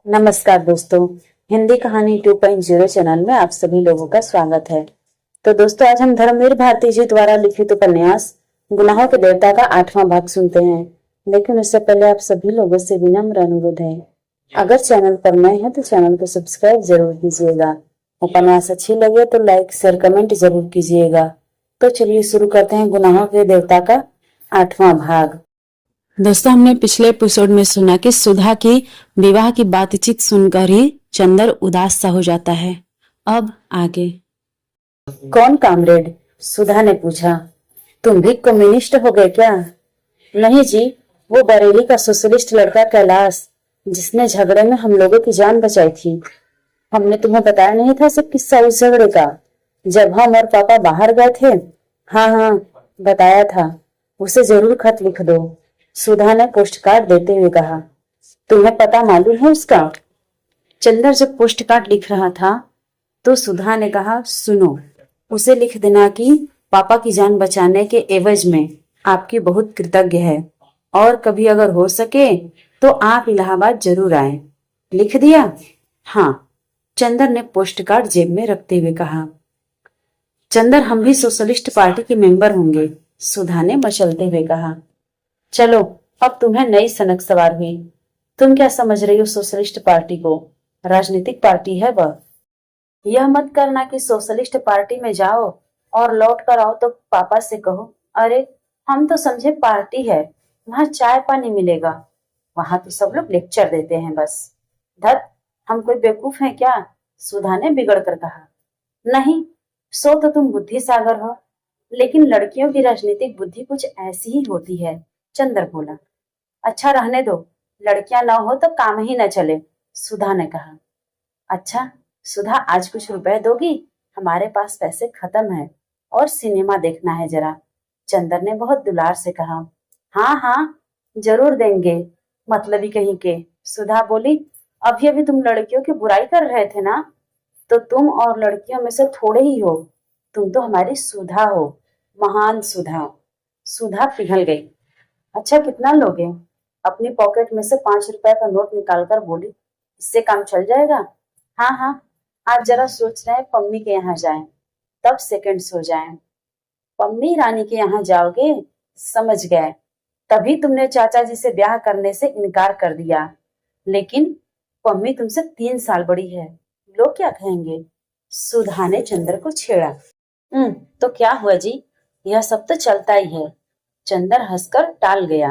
नमस्कार दोस्तों, हिंदी कहानी 2.0 चैनल में आप सभी लोगों का स्वागत है। तो दोस्तों, आज हम धर्मवीर भारती जी द्वारा लिखित उपन्यास गुनाहों के देवता का 8वां भाग सुनते हैं। लेकिन उससे पहले आप सभी लोगों से विनम्र अनुरोध है, अगर चैनल पर नए हैं तो चैनल को सब्सक्राइब जरूर कीजिएगा। उपन्यास अच्छी लगे तो लाइक शेयर कमेंट जरूर कीजिएगा। तो चलिए शुरू करते हैं गुनाहों के देवता का 8वां भाग। दोस्तों, हमने पिछले एपिसोड में सुना कि सुधा की विवाह की बातचीत सुनकर ही चंदर उदास सा हो जाता है। अब आगे। कौन कामरेड? सुधा ने पूछा। तुम भी कम्युनिस्ट हो गए क्या? नहीं जी, वो बरेली का सोशलिस्ट लड़का कैलाश, जिसने झगड़े में हम लोगों की जान बचाई थी। हमने तुम्हें बताया नहीं था सब किस्सा उस झगड़े का, जब हम और पापा बाहर गए थे? हाँ हाँ, बताया था। उसे जरूर खत लिख दो, सुधा ने पोस्ट कार्ड देते हुए कहा। तुम्हें पता मालूम है उसका? चंदर जब पोस्ट कार्ड लिख रहा था तो सुधा ने कहा, सुनो, उसे लिख देना कि पापा की जान बचाने के एवज में आपकी बहुत कृतज्ञ है, और कभी अगर हो सके तो आप इलाहाबाद जरूर आए। लिख दिया? हाँ, चंदर ने पोस्ट कार्ड जेब में रखते हुए कहा। चंदर, हम भी सोशलिस्ट पार्टी के मेंबर होंगे, सुधा ने मचलते हुए कहा। चलो, अब तुम्हें नई सनक सवार हुई। तुम क्या समझ रही हो सोशलिस्ट पार्टी को? राजनीतिक पार्टी है वह। यह मत करना कि सोशलिस्ट पार्टी में जाओ और लौट कर आओ तो पापा से कहो, अरे हम तो समझे पार्टी है, वहां चाय पानी मिलेगा। वहां तो सब लोग लेक्चर देते हैं बस। धत, हम कोई बेवकूफ हैं क्या? सुधा ने बिगड़ कर कहा। नहीं, सो तो तुम बुद्धि सागर हो, लेकिन लड़कियों की राजनीतिक बुद्धि कुछ ऐसी ही होती है, चंदर बोला। अच्छा रहने दो, लड़कियां न हो तो काम ही न चले, सुधा ने कहा। अच्छा सुधा, आज कुछ रुपए दोगी? हमारे पास पैसे खत्म है और सिनेमा देखना है जरा, चंदर ने बहुत दुलार से कहा। हाँ हाँ, जरूर देंगे, मतलबी कहीं के, सुधा बोली। अभी अभी तुम लड़कियों की बुराई कर रहे थे ना? तो तुम और लड़कियों में से थोड़े ही हो, तुम तो हमारी सुधा हो, महान सुधा। सुधा पिघल गई। अच्छा, कितना लोगे? अपनी पॉकेट में से 5 रुपए का नोट निकालकर बोली। इससे काम चल जाएगा? हाँ हाँ, आप जरा सोच रहे हैं पम्मी के यहाँ जाएं, तब सेकंड्स हो जाएं। पम्मी रानी के यहाँ जाओगे? समझ गए, तभी तुमने चाचा जी से ब्याह करने से इनकार कर दिया। लेकिन पम्मी तुमसे 3 साल बड़ी है, लोग क्या कहेंगे? सुधा ने चंदर को छेड़ा। तो क्या हुआ जी, यह सब तो चलता ही है, चंदर हंसकर टाल गया।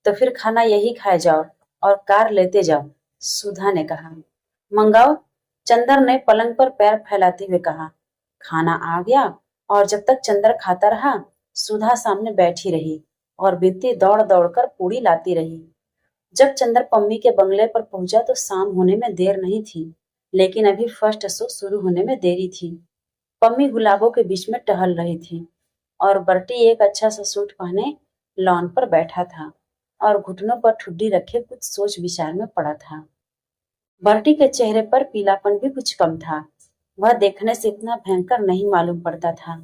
तो फिर खाना यही खाए जाओ और कार लेते जाओ, सुधा ने कहा। मंगाओ, चंदर ने पलंग पर पैर फैलाते हुए कहा। खाना आ गया और जब तक चंदर खाता रहा, सुधा सामने बैठी रही और बिनती दौड़ दौड़ कर पूड़ी लाती रही। जब चंदर पम्मी के बंगले पर पहुंचा तो शाम होने में देर नहीं थी, लेकिन अभी फर्स्ट शो शुरू होने में देरी थी। पम्मी गुलाबों के बीच में टहल रही थी और बर्टी एक अच्छा सा सूट पहने लॉन पर बैठा था और घुटनों पर ठुड्डी रखे कुछ सोच विचार में पड़ा था। बर्टी के चेहरे पर पीलापन भी कुछ कम था। वह देखने से इतना भयंकर नहीं मालूम पड़ता था,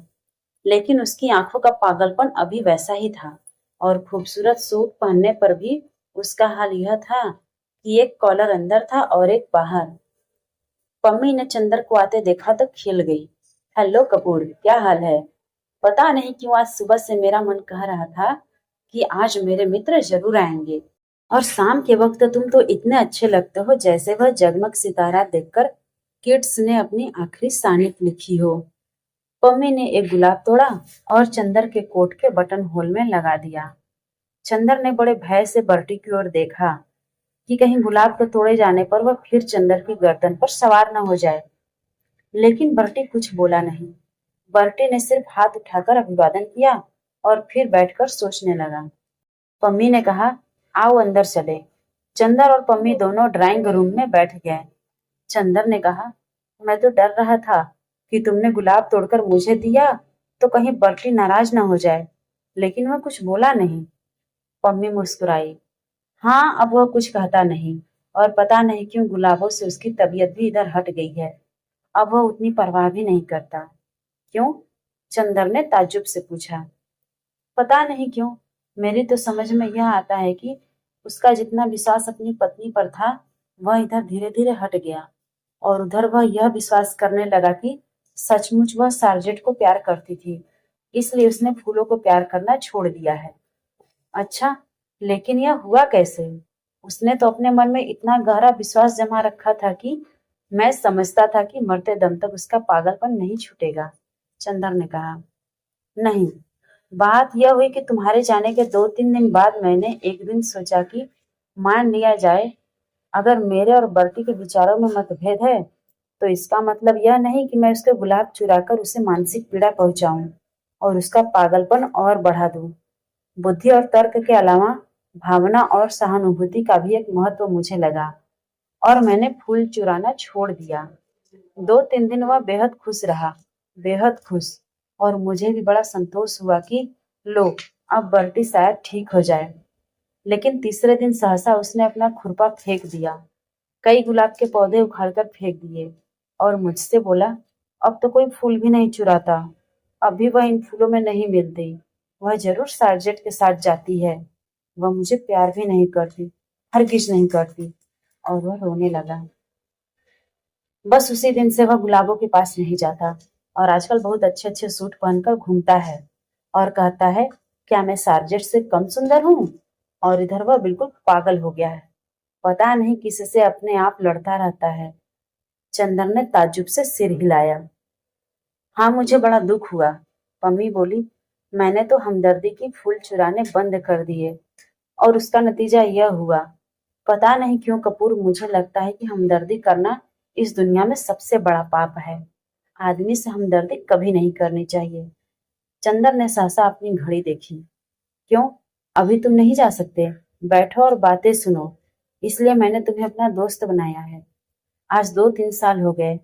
लेकिन उसकी आंखों का पागलपन अभी वैसा ही था, और खूबसूरत सूट पहनने पर भी उसका हाल यह था कि एक कॉलर अंदर था और एक बाहर। पम्मी ने चंदर को आते देखा तो खिल गई। हेलो कपूर, क्या हाल है? पता नहीं क्यों आज सुबह से मेरा मन कह रहा था कि आज मेरे मित्र जरूर आएंगे, और शाम के वक्त तुम तो इतने अच्छे लगते हो जैसे वह जगमग सितारा देखकर किड्स ने अपनी आखिरी सानिप लिखी हो। पम्मी ने एक गुलाब तोड़ा और चंदर के कोट के बटन होल में लगा दिया। चंदर ने बड़े भय से बर्टी की ओर देखा कि कहीं गुलाब को तोड़े जाने पर वह फिर चंदर की गर्दन पर सवार न हो जाए, लेकिन बर्टी कुछ बोला नहीं। बर्टी ने सिर्फ हाथ उठाकर अभिवादन किया और फिर बैठकर सोचने लगा। पम्मी ने कहा, आओ अंदर चले। चंदर और पम्मी दोनों ड्राइंग रूम में बैठ गए। चंदर ने कहा, मैं तो डर रहा था कि तुमने गुलाब तोड़कर मुझे दिया तो कहीं बर्टी नाराज ना हो जाए, लेकिन वह कुछ बोला नहीं। पम्मी मुस्कुराई। हाँ, अब वह कुछ कहता नहीं, और पता नहीं क्यों गुलाबों से उसकी तबीयत भी इधर हट गई है। अब वह उतनी परवाह भी नहीं करता। क्यों? चंदर ने ताज्जुब से पूछा। पता नहीं क्यों, मेरी तो समझ में यह आता है कि उसका जितना विश्वास अपनी पत्नी पर था, वह इधर धीरे धीरे हट गया और उधर वह यह विश्वास करने लगा कि सचमुच वह सार्जेंट को प्यार करती थी, इसलिए उसने फूलों को प्यार करना छोड़ दिया है। अच्छा, लेकिन यह हुआ कैसे? उसने तो अपने मन में इतना गहरा विश्वास जमा रखा था कि मैं समझता था कि मरते दम तक उसका पागलपन नहीं छूटेगा। चंदर ने कहा, नहीं, बात यह हुई कि तुम्हारे जाने के 2-3 दिन बाद मैंने एक दिन सोचा कि मान लिया जाए अगर मेरे और बर्टी के विचारों में मतभेद है तो इसका मतलब यह नहीं कि मैं उसके गुलाब चुराकर उसे मानसिक पीड़ा पहुंचाऊं और उसका पागलपन और बढ़ा दूं। बुद्धि और तर्क के अलावा भावना और सहानुभूति का भी एक महत्व मुझे लगा और मैंने फूल चुराना छोड़ दिया। 2-3 दिन वह बेहद खुश रहा, बेहद खुश, और मुझे भी बड़ा संतोष हुआ कि लो, अब बर्टी शायद ठीक हो जाए। लेकिन तीसरे दिन सहसा उसने अपना खुरपा फेंक दिया, कई गुलाब के पौधे उखाड़कर फेंक दिए और मुझसे बोला, अब तो कोई फूल भी नहीं चुराता, अब भी वह इन फूलों में नहीं मिलती। वह जरूर सार्जेंट के साथ जाती है, वह मुझे प्यार भी नहीं करती, हरगिज नहीं करती। और वह रोने लगा। बस उसी दिन से वह गुलाबों के पास नहीं जाता और आजकल बहुत अच्छे अच्छे सूट पहनकर घूमता है और कहता है, क्या मैं सार्जेंट से कम सुंदर हूँ? और इधर वह बिल्कुल पागल हो गया है, पता नहीं किससे अपने आप लड़ता रहता है। चंदन ने ताज्जुब से सिर हिलाया। हाँ, मुझे बड़ा दुख हुआ, पम्मी बोली। मैंने तो हमदर्दी की फूल चुराने बंद कर दिए और उसका नतीजा यह हुआ। पता नहीं क्यों कपूर, मुझे लगता है कि हमदर्दी करना इस दुनिया में सबसे बड़ा पाप है। आदमी से हमदर्दी कभी नहीं करनी चाहिए। चंदन ने सहसा अपनी घड़ी देखी। क्यों, अभी तुम नहीं जा सकते? बैठो और बातें सुनो, इसलिए मैंने तुम्हें अपना दोस्त बनाया है। आज 2-3 साल हो गए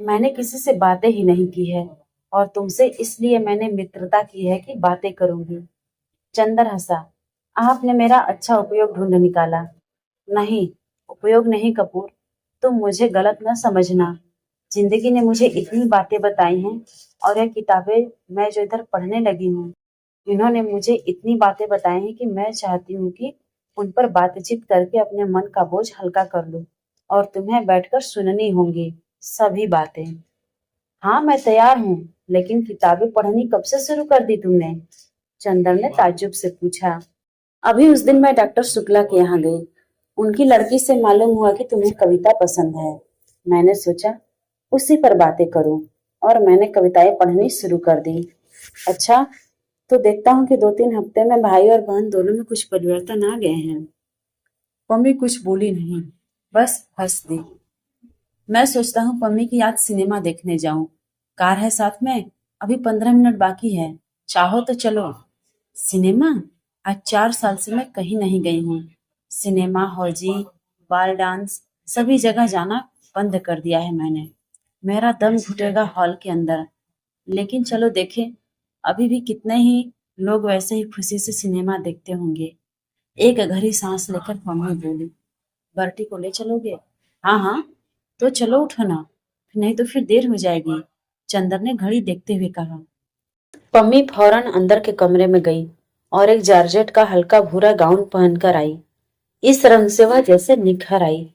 मैंने किसी से बातें ही नहीं की है और तुमसे इसलिए मैंने मित्रता की है कि बातें करूंगी। चंदर हंसा। आपने मेरा अच्छा उपयोग ढूंढ निकाला। नहीं, उपयोग नहीं कपूर, तुम मुझे गलत न समझना। जिंदगी ने मुझे इतनी बातें बताई हैं और यह किताबें मैं जो इधर पढ़ने लगी हूँ, इन्होंने मुझे इतनी बातें बताई हैं कि मैं चाहती हूँ कि उन पर बातचीत करके अपने मन का बोझ हल्का कर लूं और तुम्हें बैठकर सुननी होंगी सभी बातें। हाँ, मैं तैयार हूँ, लेकिन किताबें पढ़नी कब से शुरू कर दी तुमने? चंदन ने ताज्जुब से पूछा। अभी उस दिन मैं डॉक्टर शुक्ला के यहाँ गई। उनकी लड़की से मालूम हुआ कि तुम्हें कविता पसंद है। मैंने सोचा उसी पर बातें करूं और मैंने कविताएं पढ़नी शुरू कर दी। अच्छा, तो देखता हूँ कि 2-3 हफ्ते में भाई और बहन दोनों में कुछ परिवर्तन आ गए हैं। पम्मी कुछ बोली नहीं, बस हंस दी। मैं सोचता हूँ पम्मी की याद सिनेमा देखने जाऊं। कार है साथ में, अभी 15 मिनट बाकी है, चाहो तो चलो। सिनेमा? आज 4 साल से मैं कहीं नहीं गई हूँ। सिनेमा, हॉजी, बाल डांस, सभी जगह जाना बंद कर दिया है मैंने। मेरा दम घुटेगा हॉल के अंदर। लेकिन चलो देखें, अभी भी कितने ही लोग वैसे ही खुशी से सिनेमा देखते होंगे। एक गहरी सांस लेकर मम्मी बोली, बर्टी को ले चलोगे? हाँ हाँ, तो चलो उठो ना, नहीं तो फिर देर हो जाएगी। चंदर ने घड़ी देखते हुए कहा। पम्मी फौरन अंदर के कमरे में गई और एक जॉर्जेट का हल्का भूरा गाउन पहनकर आई। इस रंग से वह जैसे निखर आई।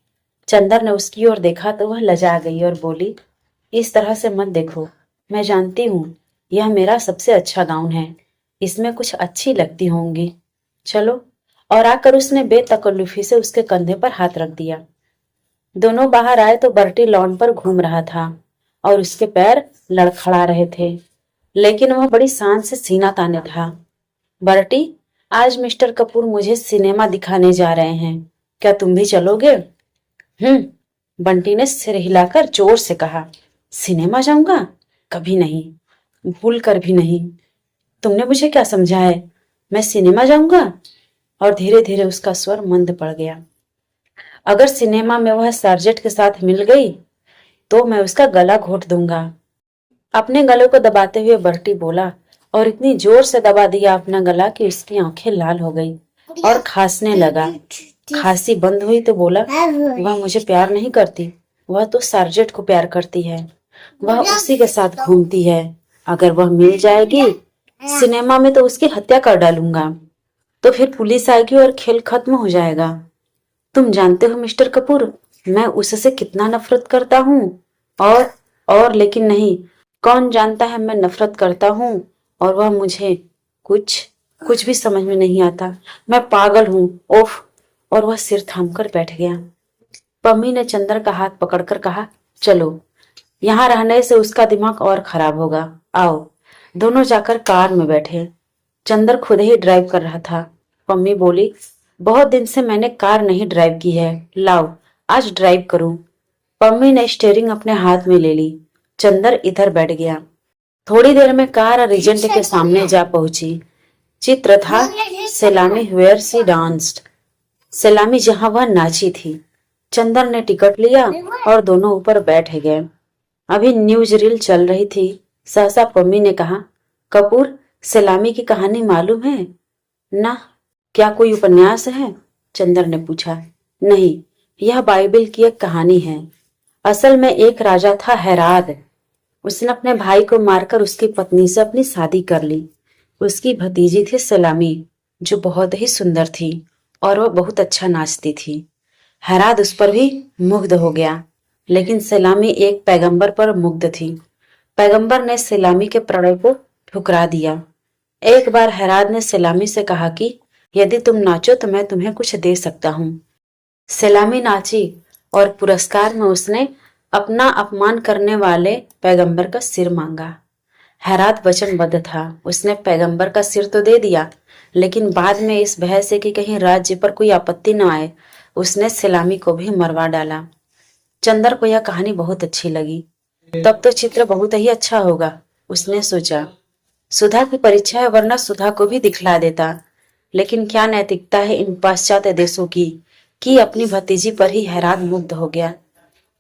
चंदर ने उसकी ओर देखा तो वह लजा गई और बोली, इस तरह से मत देखो, मैं जानती हूँ यह मेरा सबसे अच्छा गाउन है, इसमें कुछ अच्छी लगती होंगी। चलो। और आकर उसने बेतकल्लुफी से उसके कंधे पर हाथ रख दिया। दोनों बाहर आए तो बर्टी लॉन पर घूम रहा था और उसके पैर लड़खड़ा रहे थे, लेकिन वह बड़ी शान से सीना ताने था। बर्टी, आज मिस्टर कपूर मुझे सिनेमा दिखाने जा रहे हैं, क्या तुम भी चलोगे? बंटी ने सिर हिलाकर जोर से कहा। सिनेमा जाऊंगा? कभी नहीं, भूल कर भी नहीं। तुमने मुझे क्या समझा है, मैं सिनेमा जाऊंगा? और धीरे धीरे उसका स्वर मंद पड़ गया। अगर सिनेमा में वह सार्जेंट के साथ मिल गई तो मैं उसका गला घोट दूंगा। अपने गले को दबाते हुए बर्टी बोला और इतनी जोर से दबा दिया अपना गला कि उसकी आंखें लाल हो गई और खांसने लगा। खांसी बंद हुई तो बोला, वह मुझे प्यार नहीं करती, वह तो सार्जेंट को प्यार करती है, वह उसी के साथ घूमती है। अगर वह मिल जाएगी सिनेमा में तो उसकी हत्या कर डालूंगा, तो फिर पुलिस आएगी और खेल खत्म हो जाएगा। तुम जानते हो मिस्टर कपूर, मैं उससे कितना नफरत करता हूँ। और लेकिन नहीं, कौन जानता है मैं नफरत करता हूँ और वह मुझे। कुछ कुछ भी समझ में नहीं आता। मैं पागल हूँ। ओफ। और वह सिर थामकर बैठ गया। पम्मी ने चंदर का हाथ पकड़कर कहा, चलो, यहाँ रहने से उसका दिमाग और खराब होगा। आओ। दोनों जाकर कार में बैठे। चंदर खुद ही ड्राइव कर रहा था। पम्मी बोली, बहुत दिन से मैंने कार नहीं ड्राइव की है, लाओ आज ड्राइव करूं। पम्मी ने स्टीयरिंग अपने हाथ में ले ली। चंदर इधर बैठ गया। थोड़ी देर में कार रिजेंट के सामने जा पहुंची। चित्र था सैलामी वेयर सी डांस्ड। सैलामी जहां वह नाची थी। चंदर ने टिकट लिया और दोनों ऊपर बैठ गए। अभी न्यूज रील चल रही थी। सहसा पम्मी ने कहा, कपूर, सैलामी की कहानी मालूम है ना? क्या कोई उपन्यास है? चंदर ने पूछा। नहीं, यह बाइबल की एक कहानी है। असल में एक राजा था हेराद। उसने अपने भाई को मारकर उसकी पत्नी से अपनी शादी कर ली। उसकी भतीजी थी सलामी, जो बहुत ही सुंदर थी और वह बहुत अच्छा नाचती थी। हेराद उस पर भी मुग्ध हो गया, लेकिन सलामी एक पैगंबर पर मुग्ध थी। पैगंबर ने सलामी के प्रणय को ठुकरा दिया। एक बार हेराद ने सलामी से कहा कि यदि तुम नाचो तो मैं तुम्हें कुछ दे सकता हूँ। सलामी नाची और पुरस्कार में उसने अपना अपमान करने वाले पैगंबर का सिर मांगा। हेराद वचनबद्ध था। उसने पैगंबर का सिर तो दे दिया, लेकिन बाद में इस भय से कि कहीं राज्य पर कोई आपत्ति न आए, उसने सलामी को भी मरवा डाला। चंदर को यह कहानी बहुत अच्छी लगी। तब तो चित्र बहुत ही अच्छा होगा, उसने सोचा। सुधा की परीक्षा है, वरना सुधा को भी दिखला देता। लेकिन क्या नैतिकता है इन पाश्चात्य देशों की कि अपनी भतीजी पर ही हेराद मुग्ध हो गया।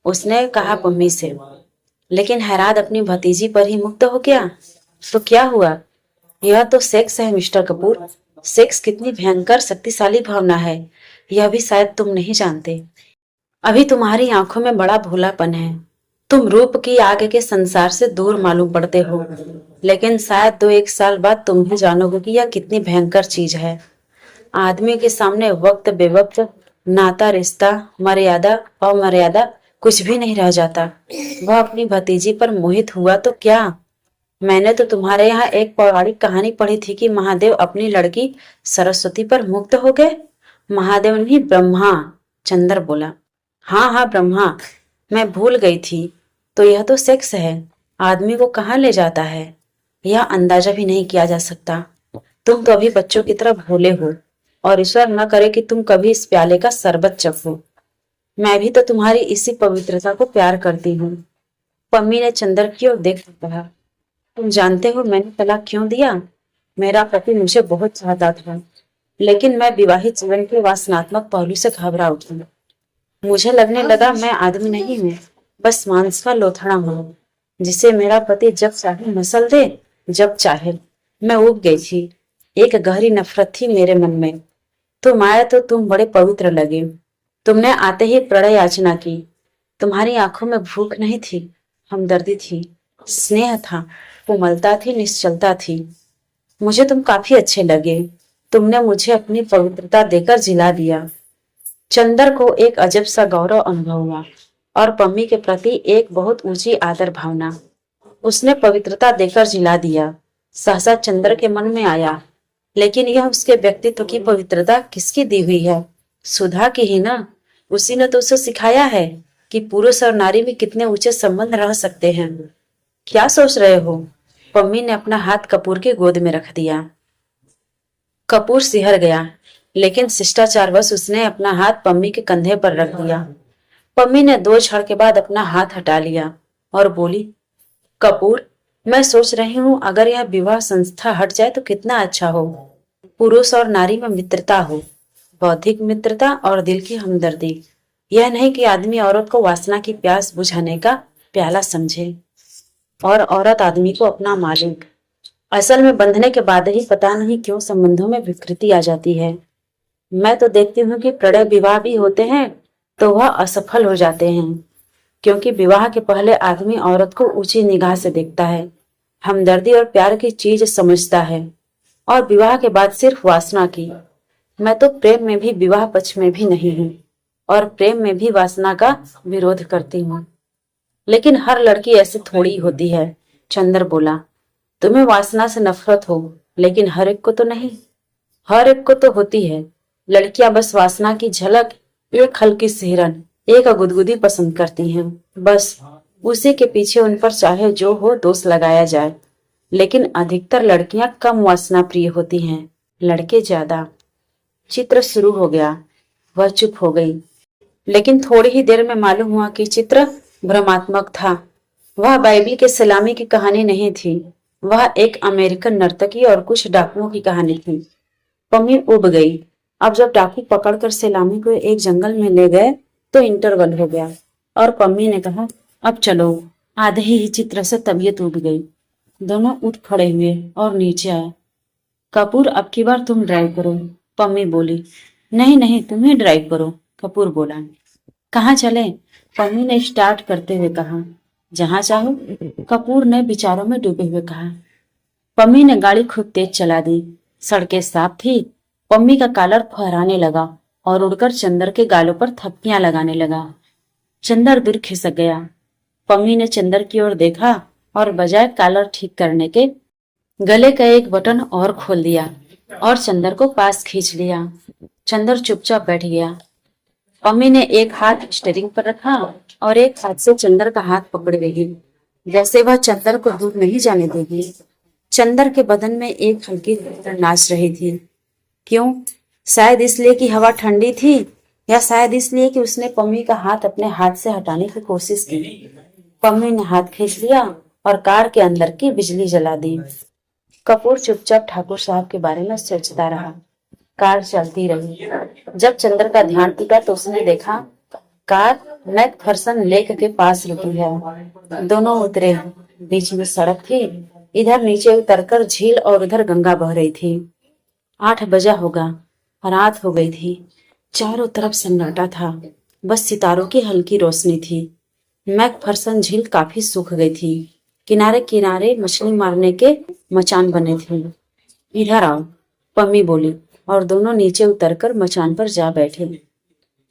उसने कहा पम्मी से, लेकिन हेराद अपनी भतीजी पर ही मुग्ध हो गया तो क्या हुआ? यह तो सेक्स है मिस्टर कपूर। सेक्स कितनी भयंकर शक्तिशाली भावना है, यह भी शायद तुम नहीं जानते। अभी तुम्हारी आंखों में बड़ा भोलापन है। तुम रूप की आग के संसार से दूर मालूम पड़ते हो, लेकिन शायद 2-1 साल बाद तुम भी जानोगे कि यह कितनी भयंकर चीज है। आदमी के सामने वक्त बेवक्त, नाता, रिश्ता, मर्यादा, अमर्यादा कुछ भी नहीं रह जाता। वह अपनी भतीजी पर मोहित हुआ तो क्या? मैंने तो तुम्हारे यहाँ एक पौराणिक कहानी पढ़ी थी कि महादेव अपनी लड़की सरस्वती पर मुक्त हो गए। महादेव नहीं, ब्रह्मा। चंदर बोला। हाँ हाँ, ब्रह्मा। मैं भूल गई थी। तो यह तो सेक्स है, आदमी को कहाँ ले जाता है, यह अंदाजा भी नहीं किया जा सकता। तुम तो अभी बच्चों की तरह भोले हो, और ईश्वर न करे कि तुम कभी इस प्याले का शरबत चखो। मैं भी तो तुम्हारी इसी पवित्रता को प्यार करती हूँ। पम्मी ने चंदर की ओर देख कहा, तुम जानते हो मैंने तलाक क्यों दिया? मेरा पति मुझे बहुत चाहता था, लेकिन मैं विवाहित जीवन के वासनात्मक पहलू से घबरा उठी। मुझे लगने लगा मैं आदमी नहीं हूँ, बस मांस का लोथड़ा हूँ, जिसे मेरा पति जब चाहे मसल दे, जब चाहे। मैं उब गई थी। एक गहरी नफरत थी मेरे मन में। तुम आए तो तुम बड़े पवित्र लगे। तुमने आते ही प्रणय याचना की। तुम्हारी आंखों में भूख नहीं थी, हमदर्दी थी, स्नेह था, कोमलता थी, निश्चलता थी। मुझे तुम काफी अच्छे लगे। तुमने मुझे अपनी पवित्रता देकर जिला दिया। चंदर को एक अजब सा गौरव अनुभव हुआ और पम्मी के प्रति एक बहुत ऊंची आदर भावना। उसने पवित्रता देकर जिला दिया। सहसा चंदर के मन में आया, लेकिन यह उसके व्यक्तित्व की पवित्रता किसकी दी हुई है? सुधा की ही ना। उसी ने तो उसे सिखाया है कि पुरुष और नारी में कितने ऊंचे संबंध रह सकते हैं। क्या सोच रहे हो? पम्मी ने अपना हाथ कपूर की गोद में रख दिया। कपूर सिहर गया, लेकिन शिष्टाचारवश उसने अपना हाथ पम्मी के कंधे पर रख दिया। पम्मी ने 2 क्षण के बाद अपना हाथ हटा लिया और बोली, कपूर, मैं सोच रही हूँ अगर यह विवाह संस्था हट जाए तो कितना अच्छा हो। पुरुष और नारी में मित्रता हो, बौद्धिक मित्रता और दिल की हमदर्दी। यह नहीं कि आदमी औरत को वासना की प्यास बुझाने का प्याला समझे और औरत आदमी को अपना मालिक। असल में बंधने के बाद ही पता नहीं क्यों संबंधों में विकृति आ जाती है। मैं तो देखती हूँ कि प्रणय विवाह भी होते हैं तो वह असफल हो जाते हैं, क्योंकि विवाह के पहले आदमी औरत को ऊंची निगाह से देखता है, हमदर्दी और प्यार की चीज समझता है, और विवाह के बाद सिर्फ वासना की। मैं तो प्रेम में भी विवाह पक्ष में भी नहीं हूँ। और प्रेम में भी वासना का विरोध करती हूँ। लेकिन हर लड़की ऐसे थोड़ी होती है। चंदर बोला, तुम्हें वासना से नफरत हो, लेकिन हर एक को तो नहीं। हर एक को तो होती है। लड़कियां बस वासना की झलक, एक हल्की सिहरन, एक गुदगुदी पसंद करती हैं। बस उसी के पीछे उन पर चाहे जो हो दोष लगाया जाए। लेकिन अधिकतर लड़कियां कम वासना प्रिय होती हैं, लड़के ज्यादा। चित्र शुरू हो गया। वह चुप हो गई, लेकिन थोड़ी ही देर में मालूम हुआ कि चित्र भ्रमात्मक था। वह बाइबिल के सलामी की कहानी नहीं थी। वह एक अमेरिकन नर्तकी और कुछ डाकुओं की कहानी थी। पम्मी उब गई। अब जब डाकू पकड़कर सलामी को एक जंगल में ले गए तो इंटरवल हो गया और पम्मी ने कहा, अब चलो। आधे ही चित्र से तबीयत उब गई। दोनों उठ खड़े हुए और नीचे आए। कपूर, अब की बार तुम ड्राइव करो, पम्मी बोली। नहीं नहीं, तुम्हें ड्राइव करो, कपूर बोला। कहाँ चले? पम्मी ने स्टार्ट करते हुए कहा। जहां चाहो, कपूर ने विचारों में डूबे हुए कहा। पम्मी ने गाड़ी खूब तेज चला दी। सड़कें साफ थी। पम्मी का कॉलर फहराने लगा और उड़कर चंदर के गालों पर थपकियां लगाने लगा। चंदर दूर खिसक गया। पम्मी ने चंदर की ओर देखा और बजाय कॉलर ठीक करने के गले का एक बटन और खोल दिया और चंदर को पास खींच लिया। चंदर चुपचाप बैठ गया। पम्मी ने एक हाथ स्टीयरिंग पर रखा और एक हाथ से चंदर का हाथ पकड़े रही, जैसे वह चंदर को दूर नहीं जाने देगी। चंदर के बदन में एक हल्की तितर नाच रही थी। क्यों? शायद इसलिए कि हवा ठंडी थी, या शायद इसलिए कि उसने पम्मी का हाथ अपने हाथ से हटाने की कोशिश की। पम्मी ने हाथ खींच लिया और कार के अंदर की बिजली जला दी। कपूर चुपचाप ठाकुर साहब के बारे में सोचता रहा। कार चलती रही। जब चंद्र का ध्यान टिका तो उसने देखा कार मैकफरसन लेक के पास रुकी है। दोनों उतरे। बीच में सड़क थी। इधर नीचे उतरकर झील और उधर गंगा बह रही थी। 8 बजा होगा। रात हो गई थी। चारों तरफ सन्नाटा था। बस सितारों की हल्की रोशनी थी। मैकफरसन झील काफी सूख गई थी। किनारे किनारे मछली मारने के मचान बने थे। इधर आओ, पम्मी बोली और दोनों नीचे उतरकर मचान पर जा बैठे।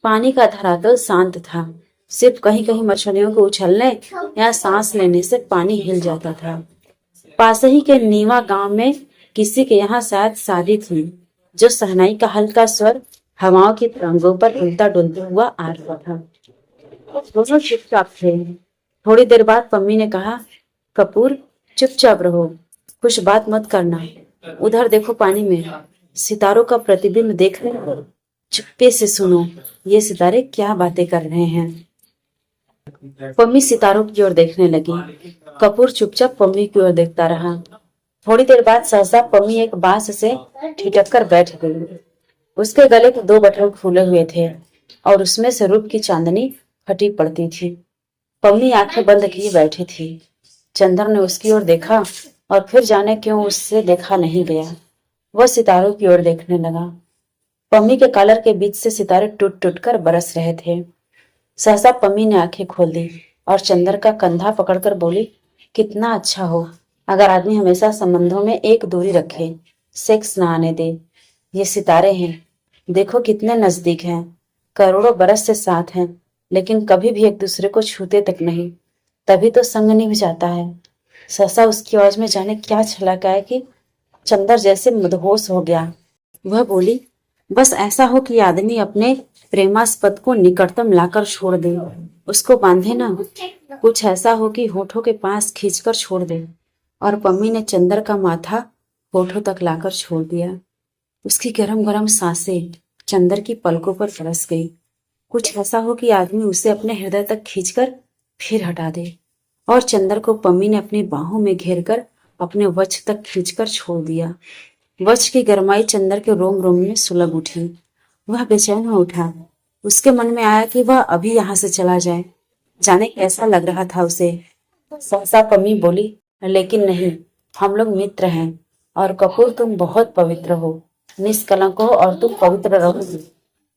पानी का धरातल शांत था। सिर्फ कहीं कहीं मछलियों को उछलने या सांस लेने से पानी हिल जाता था। पास ही के नीवा गांव में किसी के यहाँ शायद शादी थी, जो शहनाई का हल्का स्वर हवाओं की तरंगों पर हिलता डुलता हुआ आ रहा था। दोनों चुपचाप थे। थोड़ी देर बाद पम्मी ने कहा, कपूर चुपचाप रहो, कुछ बात मत करना। उधर देखो, पानी में सितारों का प्रतिबिंब देख रहे हो। चुप्पे से सुनो, ये सितारे क्या बातें कर रहे हैं। पम्मी सितारों की ओर देखने लगी। कपूर चुपचाप पम्मी की ओर देखता रहा। थोड़ी देर बाद सहसा पम्मी एक बांस से ठिठक कर बैठ गई। उसके गले के 2 बटन खुले हुए थे और उसमें से रूप की चांदनी फटी पड़ती थी। पम्मी आंखें बंद किए बैठी थी। चंदर ने उसकी ओर देखा और फिर जाने क्यों उससे देखा नहीं गया। वह सितारों की ओर देखने लगा। पम्मी के कॉलर के बीच से सितारे टूट टूट कर बरस रहे थे। सहसा पम्मी ने आंखें खोल दी और चंदर का कंधा पकड़कर बोली, कितना अच्छा हो अगर आदमी हमेशा संबंधों में एक दूरी रखे, सेक्स ना आने दे। ये सितारे हैं, देखो कितने नजदीक हैं, करोड़ों बरस से साथ हैं, लेकिन कभी भी एक दूसरे को छूते तक नहीं। तभी तो संग निभ जाता है। सहसा उसकी आवाज में जाने क्या छलक आया कि चंदर जैसे मदहोश हो गया। वह बोली, बस ऐसा हो कि आदमी अपने प्रेमास्पद को निकटतम लाकर छोड़ दे, उसको बांधे ना। कुछ ऐसा हो कि होठों के पास खींचकर छोड़ दे। और पम्मी ने चंदर का माथा होठों तक लाकर छोड़ दिया। उसकी गरम गरम सांसें चंदर की पलकों पर बरस गई। कुछ ऐसा हो कि आदमी उसे अपने हृदय तक खींचकर फिर हटा दे। और चंदर को पम्मी ने अपनी बाहों में घेर कर अपने वक्ष तक खींचकर छोड़ दिया। वक्ष की गरमाई चंदर के रोम रोम में सुलग उठी। वह बेचैन हो उठा। उसके मन में आया कि वह अभी यहाँ से चला जाए। जाने कैसा लग रहा था उसे। सहसा पम्मी बोली, लेकिन नहीं, हम लोग मित्र हैं और कपूर तुम बहुत पवित्र हो, निष्कलंक हो और तुम पवित्र रहोगे।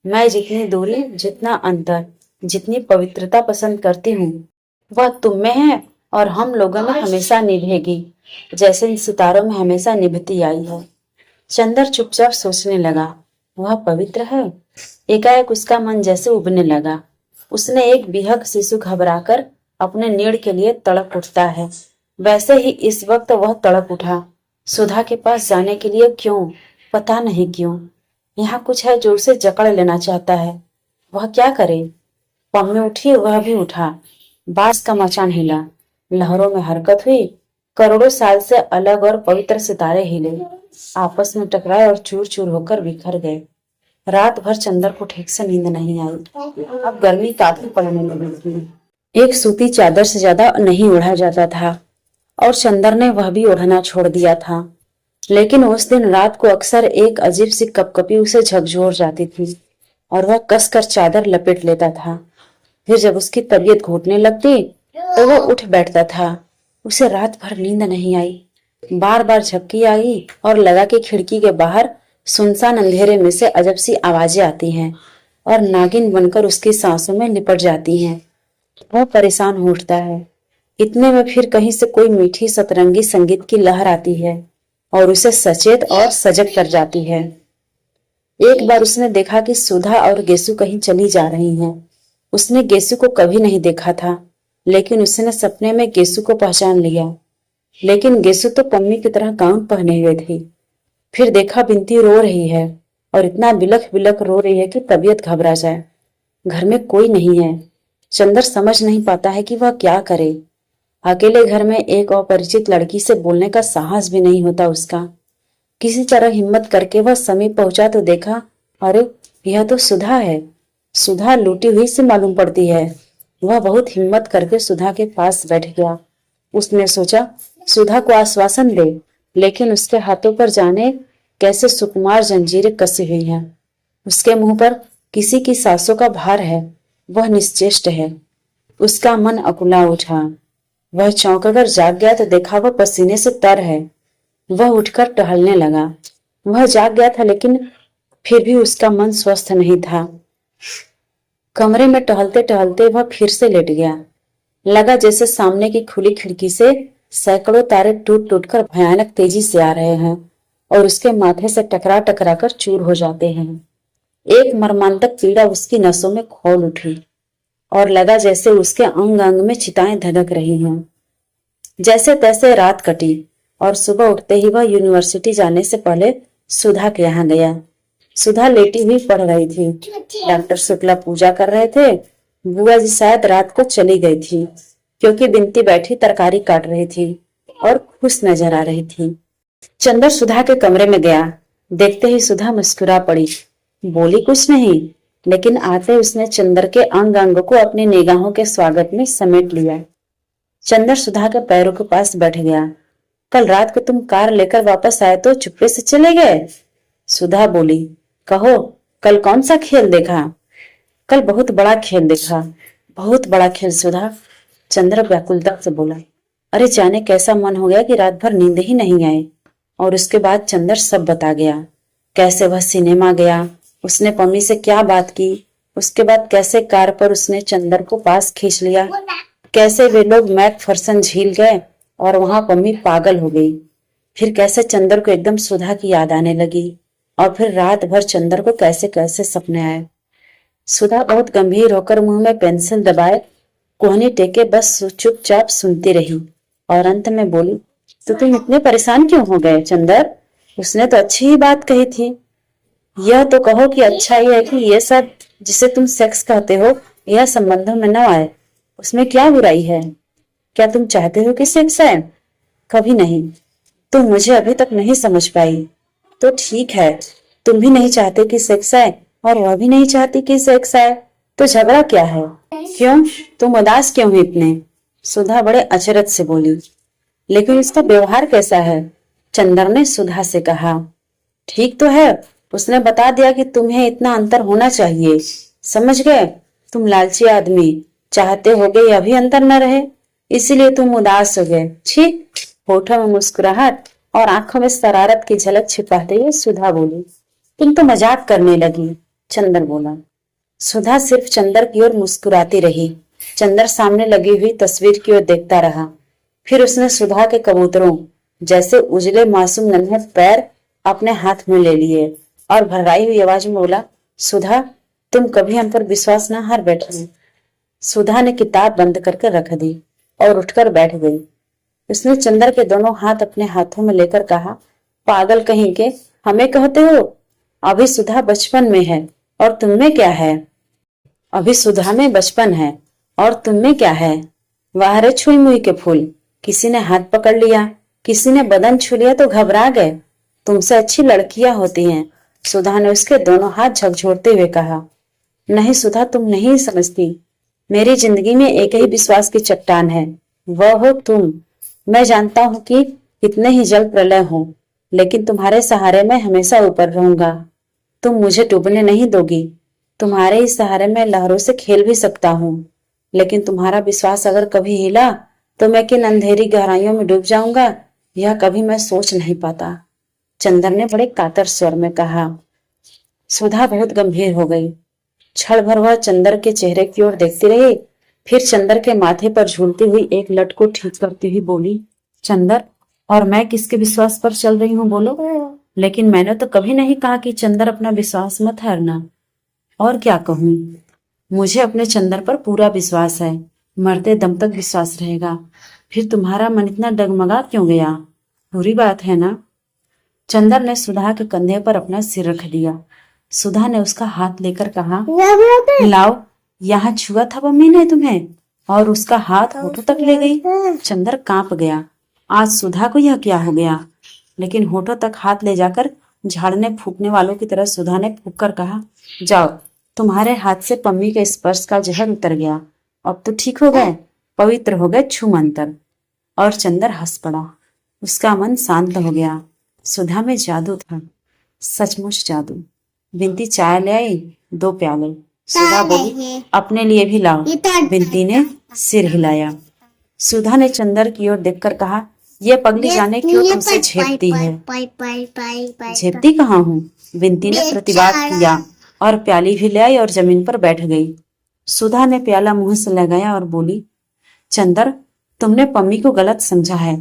मैं जितनी दूरी, जितना अंतर, जितनी पवित्रता पसंद करती हूँ वह तुम में है और हम लोगों में हमेशा निभेगी, जैसे इन सितारों में हमेशा निभती आई है। चंदर चुपचाप सोचने लगा, वह पवित्र है। एकाएक उसका मन जैसे उबने लगा। उसने एक बिहक शिशु घबराकर अपने नीड़ के लिए तड़प उठता है, वैसे ही इस वक्त वह तड़प उठा। सुधा के पास जाने के लिए क्यों, पता नहीं क्यों। यहाँ कुछ है जो उसे जकड़ लेना चाहता है। वह क्या करे? पम्मी उठी, वह भी उठा। बांस का मचान हिला, लहरों में हरकत हुई। करोड़ों साल से अलग और पवित्र सितारे हिले, आपस में टकराए और चूर चूर होकर बिखर गए। रात भर चंदर को ठीक से नींद नहीं आई। अब गर्मी काफी पड़ने लगी थी। एक सूती चादर से ज्यादा नहीं ओढ़ा जाता था और चंदर ने वह भी ओढ़ना छोड़ दिया था। लेकिन उस दिन रात को अक्सर एक अजीब सी कपकपी उसे झकझोर जाती थी और वह कसकर चादर लपेट लेता था। फिर जब उसकी तबीयत घुटने लगती तो वह उठ बैठता था। उसे रात भर नींद नहीं आई। बार बार झपकी आई और लगा कि खिड़की के बाहर सुनसान अंधेरे में से अजब सी आवाजें आती हैं और नागिन बनकर उसकी सांसों में लिपट जाती हैं। वह परेशान हो उठता है। इतने में फिर कहीं से कोई मीठी सतरंगी संगीत की लहर आती है और उसे सचेत और सजग कर जाती है। एक बार उसने देखा कि सुधा और गेसु कहीं चली जा रही हैं। उसने गेसु को कभी नहीं देखा था, लेकिन उसने सपने में गेसु को पहचान लिया। लेकिन गेसु तो पम्मी की तरह गाउन पहने हुए थी। फिर देखा बिनती रो रही है और इतना बिलख बिलख रो रही है कि तबीयत घबरा जाए। घर में कोई नहीं है। चंदर समझ नहीं पाता है कि वह क्या करे। अकेले घर में एक अपरिचित लड़की से बोलने का साहस भी नहीं होता उसका। किसी तरह हिम्मत करके वह समीप पहुंचा तो देखा, अरे यह तो सुधा है। सुधा लूटी हुई से मालूम पड़ती है। वह बहुत हिम्मत करके सुधा के पास बैठ गया। उसने सोचा सुधा को आश्वासन दे, लेकिन उसके हाथों पर जाने कैसे सुकुमार जंजीरें कसी हुई हैं। उसके मुंह पर किसी की सांसों का भार है। वह निश्चेष्ट है। उसका मन अकुला उठा। वह चौंक कर जाग गया तो देखा वह पसीने से तर है। वह उठकर टहलने लगा। वह जाग गया था, लेकिन फिर भी उसका मन स्वस्थ नहीं था। कमरे में टहलते टहलते वह फिर से लेट गया। लगा जैसे सामने की खुली खिड़की से सैकड़ों तारे टूट टूट कर भयानक तेजी से आ रहे हैं और उसके माथे से टकरा टकरा कर चूर हो जाते हैं। एक मर्मांतक पीड़ा उसकी नसों में खोल उठी और लगा जैसे उसके अंग अंग में चिताएं धधक रही हैं। जैसे तैसे रात कटी और सुबह उठते ही वह यूनिवर्सिटी जाने से पहले सुधा के यहाँ गया। सुधा लेटी हुई पढ़ रही थी। डॉक्टर शुक्ला पूजा कर रहे थे। बुआ जी शायद रात को चली गई थी, क्योंकि बिनती बैठी तरकारी काट रही थी और खुश नजर आ रही थी। चंदर सुधा के कमरे में गया। देखते ही सुधा मुस्कुरा पड़ी। बोली कुछ नहीं, लेकिन आते उसने चंदर के अंग अंग को अपनी निगाहों के स्वागत में समेट लिया। चंदर सुधा के पैरों के पास बैठ गया। कल रात को तुम कार लेकर वापस आए तो चुप्पे से चले गए। सुधा बोली, कहो कल कौन सा खेल देखा? कल बहुत बड़ा खेल देखा। बहुत बड़ा खेल सुधा, चंद्र व्याकुलता से बोला। अरे जाने कैसा मन हो गया कि रात भर नींद ही नहीं आए। और उसके बाद चंदर सब बता गया। कैसे वह सिनेमा गया, उसने पम्मी से क्या बात की, उसके बाद कैसे कार पर उसने चंदर को पास खींच लिया, कैसे वे लोग मैकफरसन झील गए और वहां पम्मी पागल हो गई। फिर कैसे चंदर को एकदम सुधा की याद आने लगी और फिर रात भर चंदर को कैसे कैसे सपने आए। सुधा बहुत गंभीर होकर मुंह में पेंसिल दबाए कोहनी टेके बस चुपचाप सुनती रही और अंत में बोली, तो तुम इतने परेशान क्यों हो गए चंदर? उसने तो अच्छी ही बात कही थी। यह तो कहो कि अच्छा ही है कि ये सब जिसे तुम सेक्स कहते हो यह संबंधों में न आए। उसमें क्या बुराई है? क्या तुम चाहते हो कि सेक्स आए? कभी नहीं। तुम मुझे अभी तक नहीं समझ पाई। तो ठीक है, तुम भी नहीं चाहते कि सेक्स आए और वह भी नहीं चाहती कि सेक्स आए, तो झगड़ा क्या है? क्यों, तुम उदास क्यों हो इतने? सुधा बड़े अचरज से बोली। लेकिन इसका व्यवहार कैसा है? चंदर ने सुधा से कहा। ठीक तो है, उसने बता दिया कि तुम्हें इतना अंतर होना चाहिए। समझ गए? तुम लालची आदमी, चाहते होगे यह भी अंतर न रहे, इसीलिए तुम उदास हो गए। ठीक। होठों में मुस्कुराहट और आंखों में शरारत की झलक छिपाते हुए सुधा बोली, तुम तो मजाक करने लगी। चंदर बोला। सुधा सिर्फ चंदर की ओर मुस्कुराती रही। चंदर सामने लगी हुई तस्वीर की ओर देखता रहा। फिर उसने सुधा के कबूतरों जैसे उजले मासूम नन्हे पैर अपने हाथ में ले लिए और भर्राई हुई आवाज में बोला, सुधा तुम कभी हम पर विश्वास न हार बैठे। सुधा ने किताब बंद करके रख दी और उठकर बैठ गई। उसने चंदर के दोनों हाथ अपने हाथों में लेकर कहा, पागल कहीं के, हमें कहते हो? अभी सुधा बचपन में है और तुम में क्या है? अभी सुधा में बचपन है और तुम में क्या है? वाह रे छुई मुई के फूल, किसी ने हाथ पकड़ लिया, किसी ने बदन छू लिया तो घबरा गए। तुमसे अच्छी लड़कियां होती हैं। सुधा ने उसके दोनों हाथ झकझोरते हुए कहा। नहीं सुधा, तुम नहीं समझती। मेरी जिंदगी में एक ही विश्वास की चट्टान है, वह हो तुम। मैं जानता हूं कि कितने ही जल प्रलय हो, लेकिन तुम्हारे सहारे मैं हमेशा ऊपर रहूंगा। तुम मुझे डूबने नहीं दोगी। तुम्हारे इस सहारे में लहरों से खेल भी सकता हूँ, लेकिन तुम्हारा विश्वास अगर कभी हिला तो मैं किन अंधेरी गहराइयों में डूब जाऊंगा, यह कभी मैं सोच नहीं पाता। चंदर ने बड़े कातर स्वर में कहा। सुधा बहुत गंभीर हो गई। क्षण भर वह चंदर के चेहरे की ओर देखती रही, फिर चंदर के माथे पर झूलती हुई एक लट को ठीक करती हुई बोली, चंदर, और मैं किसके विश्वास पर चल रही हूँ बोलो? लेकिन मैंने तो कभी नहीं कहा कि चंदर अपना विश्वास मत हारना। और क्या कहूँ, मुझे अपने चंदर पर पूरा विश्वास है, मरते दम तक विश्वास रहेगा। फिर तुम्हारा मन इतना डगमगा क्यों गया? बुरी बात है ना? चंदर ने सुधा के कंधे पर अपना सिर रख दिया। सुधा ने उसका हाथ लेकर कहा, लाओ, यहाँ छुआ था मम्मी ने तुम्हें? और उसका हाथ होठों तक ले गई। चंदर कांप गया। आज सुधा को यह क्या हो गया? लेकिन होठों तक हाथ ले जाकर झाड़ने फूकने वालों की तरह सुधा ने फूक कर कहा, जाओ, तुम्हारे हाथ से पम्मी के स्पर्श का जहर उतर गया। अब तो ठीक हो गए, पवित्र हो गए छू मंतर। और चंदर हंस पड़ा। उसका मन शांत हो गया। सुधा में जादू था, सचमुच जादू। बिंती चाय ले आई, 2 प्याले। सुधा बोली, अपने लिए भी लाओ। बिंती ने सिर हिलाया। सुधा ने चंदर की ओर देखकर कहा, ये पगली जाने क्यों तुमसे झेपती है? झेपती कहाँ हूँ? बिंती ने प्रतिवाद किया और प्याली भी ले आई और जमीन पर बैठ गई। सुधा ने प्याला मुंह से लगाया और बोली, चंदर, तुमने पम्मी को गलत समझा है।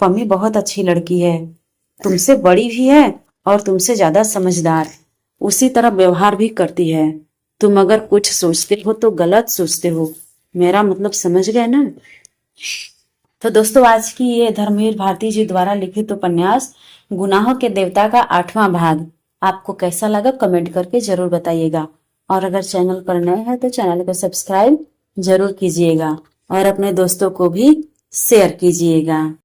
पम्मी बहुत अच्छी लड़की है, तुमसे बड़ी भी है और तुमसे ज्यादा समझदार। उसी तरह व्यवहार भी करती है। तुम अगर कुछ सोचते हो तो गलत सोचते हो। मेरा मतलब समझ गए ना? तो दोस्तों, आज की ये धर्मवीर भारती जी द्वारा लिखित उपन्यास गुनाहों के देवता का 8वां भाग आपको कैसा लगा कमेंट करके जरूर बताइएगा। और अगर चैनल पर नए हैं तो चैनल को सब्सक्राइब जरूर कीजिएगा और अपने दोस्तों को भी शेयर कीजिएगा।